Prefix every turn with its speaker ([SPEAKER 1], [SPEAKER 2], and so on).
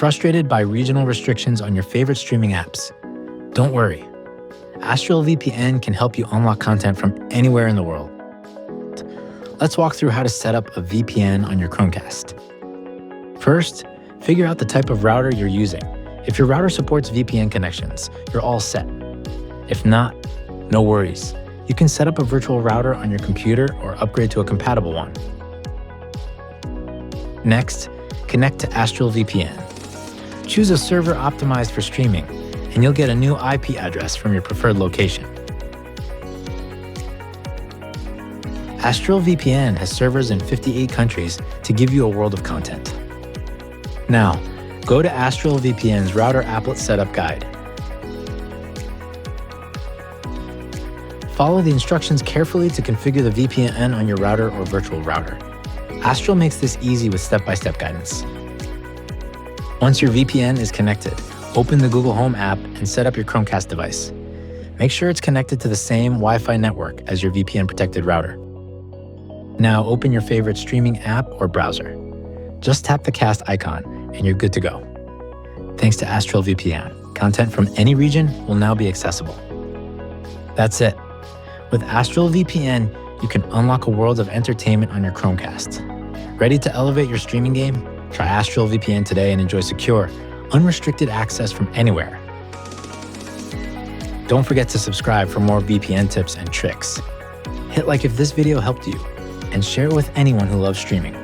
[SPEAKER 1] Frustrated by regional restrictions on your favorite streaming apps? Don't worry. Astrill VPN can help you unlock content from anywhere in the world. Let's walk through how to set up a VPN on your Chromecast. First, figure out the type of router you're using. If your router supports VPN connections, you're all set. If not, no worries. You can set up a virtual router on your computer or upgrade to a compatible one. Next, connect to Astrill VPN. Choose a server optimized for streaming, and you'll get a new IP address from your preferred location. Astrill VPN has servers in 58 countries to give you a world of content. Now, go to Astrill VPN's router applet setup guide. Follow the instructions carefully to configure the VPN on your router or virtual router. Astrill makes this easy with step-by-step guidance. Once your VPN is connected, open the Google Home app and set up your Chromecast device. Make sure it's connected to the same Wi-Fi network as your VPN-protected router. Now open your favorite streaming app or browser. Just tap the cast icon and you're good to go. Thanks to Astrill VPN, content from any region will now be accessible. That's it. With Astrill VPN, you can unlock a world of entertainment on your Chromecast. Ready to elevate your streaming game? Try Astrill VPN today and enjoy secure, unrestricted access from anywhere. Don't forget to subscribe for more VPN tips and tricks. Hit like if this video helped you, and share it with anyone who loves streaming.